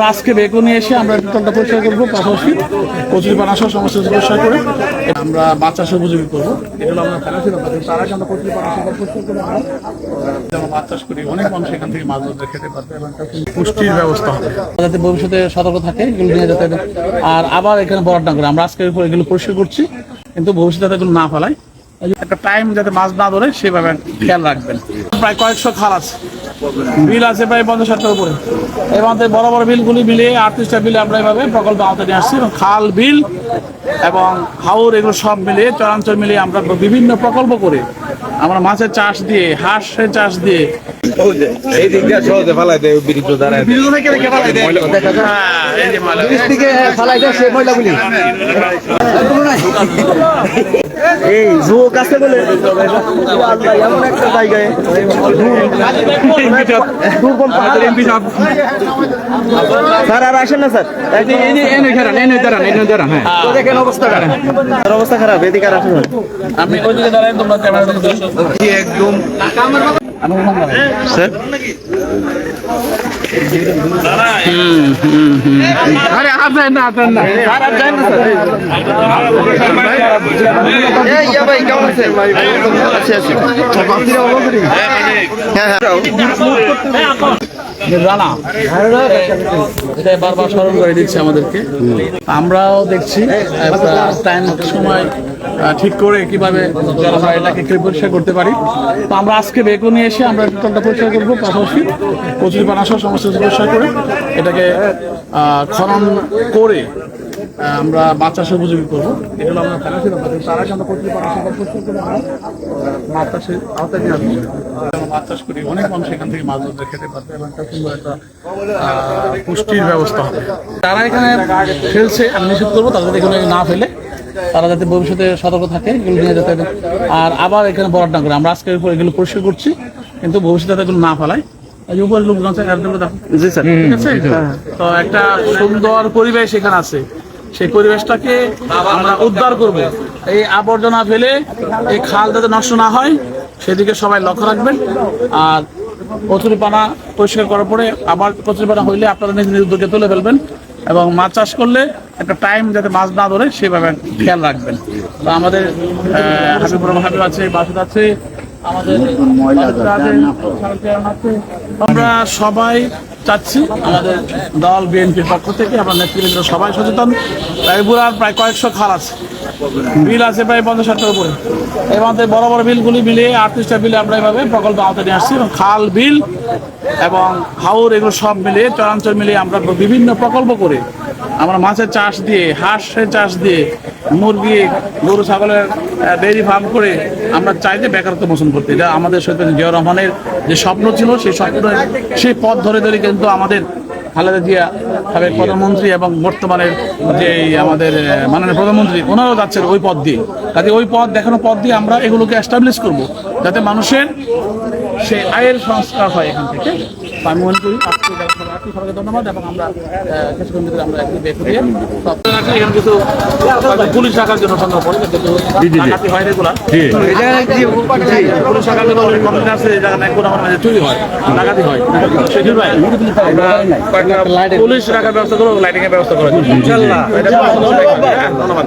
আমরা আজকে বেগুন নিয়ে এসে আমরা টোটালটা পরিষ্কার করবো, পাশাপাশি কচুরিপানা সহ সমস্ত পরিষ্কার করে আমরা মাছ চাষের উপযোগী করবো। এগুলো আমরা ফেলা ছিল তার আগে আমরা কচুরিপানা সহ পরিষ্কার করে আমরা মাছ চাষ করি, অনেক মানুষ এখান থেকে মাছ ধরে খেতে পারবে এবং পুষ্টির ব্যবস্থা হবে, যাতে ভবিষ্যতে সতর্ক থাকে এগুলো নিয়ে যাতে আর আবার এখানে বরাদ না করে। আমরা আজকে এগুলো পরিষ্কার করছি, কিন্তু ভবিষ্যতে এগুলো না ফেলাই, একটা টাইম যাতে মাছ না ধরে সেভাবে খেয়াল রাখবেন। প্রায় কয়েকশো খাল আছে, বিল আছে প্রায় 50-60টার উপরে। আমাদের বড় বড় বিলগুলি মিলিয়ে 38টা বিলে আমরা এভাবে প্রকল্প আওতায় নিয়ে আসছি, এবং খাল, বিল এবং হাওর এগুলো সব মিলিয়ে চরাঞ্চল মিলিয়ে আমরা বিভিন্ন প্রকল্প করে আমরা মাছের চাষ দিয়ে, হাঁসের চাষ দিয়ে এই যুবক আছে বলে এমন একটা জায়গায় স্যার আর আসেন না স্যার, দেখেন অবস্থা খারাপ, এদিকে আর আসেন। আমি ওইদিকে দাঁড়াই, তোমরা ক্যামেরা একদম স্যার আরে আসেন না, আসেন না ভাই কেমন আছেন? রানা এটা বারবার স্মরণ করে দিচ্ছে আমাদেরকে। আমরাও দেখছি টাইম সময় ঠিক করে কিভাবে আমরা এটাকে পরিষ্কার করতে পারি। তো আমরা আজকে বেগুন নিয়ে এসে আমরা টোটালটা পরিষ্কার করবো, পাশাপাশি কচুরিপানা সহ সমস্ত পরিষ্কার করে এটাকে খনন করে আমরা মাছ চাষের উপযোগী করবো। এগুলো আমরা ফেলা ছিল তার আগে আমরা কচুরিপানা সহ পরিষ্কার করে মাছ চাষের আওতায় নিয়ে আসবো। মাছ চাষ করি, অনেক মানুষ এখান থেকে মাছ ধরে খেতে পারবে এবং একটা সুন্দর একটা পুষ্টির ব্যবস্থা হবে। তারা এখানে ফেলছে, আমি নিষেধ করবো তাদের এখানে না ফেলে, তারা যাতে ভবিষ্যতে সতর্ক থাকে এগুলো নিয়ে যাতে আর আবার এখানে বরাদ না করে। আমরা আজকে এগুলো পরিষ্কার করছি, কিন্তু ভবিষ্যতে এগুলো না ফেলাই। উপরে লোকজন আছে, জি স্যার, ঠিক আছে। তো একটা সুন্দর পরিবেশ এখানে আছে, সেই পরিবেশটাকে আমরা উদ্ধার করব। এই আবর্জনা ফেলে এই খাল যাতে নষ্ট না হয় সেদিকে সবাই লক্ষ্য রাখবেন। আর কচুরিপানা পরিষ্কার করার পরে আবার কচুরিপানা হইলে আপনারা নিজ নিজ উদ্যোগে তুলে ফেলবেন, এবং মাছ চাষ করলে একটা টাইম যাতে মাছ না ধরে সেভাবে খেয়াল রাখবেন। তো আমাদের হাবিব আছে, বাসুদ আছে, আমাদের আমরা সবাই চাচ্ছি, আমাদের দল বিএনপির পক্ষ থেকে আমরা নেতৃবৃন্দ সবাই সচেতন। রায়পুরার প্রায় কয়েকশো খাল আছে, বিল আছে প্রায় 50-60টার উপরে। আমাদের বড় বড় বিলগুলি মিলিয়ে 38টা বিলে আমরা এভাবে প্রকল্প আওতায় নিয়ে আসছি, এবং খাল, বিল এবং হাওর এগুলো সব মিলিয়ে চরাঞ্চল মিলিয়ে আমরা বিভিন্ন প্রকল্প করে আমরা মাছের চাষ দিয়ে, হাঁসের চাষ দিয়ে, মুরগি, গরু, ছাগলের ডেইরি ফার্ম করে আমরা চাই যে বেকারত্ব মোচন করতে। এটা আমাদের শহীদ জিয়াউর রহমানের যে স্বপ্ন ছিল, সেই স্বপ্নের সেই পথ ধরে ধরে কিন্তু আমাদের খালেদা জিয়া সাবেক প্রধানমন্ত্রী এবং বর্তমানের যে আমাদের মাননীয় প্রধানমন্ত্রী ওনারাও যাচ্ছেন ওই পথ দিয়ে। কাজে ওই পথ দেখানো পথ দিয়ে আমরা এগুলোকে এস্টাবলিশ করবো, যাতে মানুষের সেই আয়ের সংস্কার হয় এখান থেকে। আমি মনে করি সবাইকে ধন্যবাদ। এবং আমরা কিছুক্ষণ ভিতরে আমরা বের করে এখানে কিছু পুলিশ রাখার জন্য সংগ্রহ করি, ডাকাতি হয় রেগুলার। পুলিশ রাখার জন্য আছে আমার মাঝে চুরি হয়, ডাকাতি হয়, পুলিশ রাখার ব্যবস্থা করবো, লাইটিং এর ব্যবস্থা করা। ধন্যবাদ।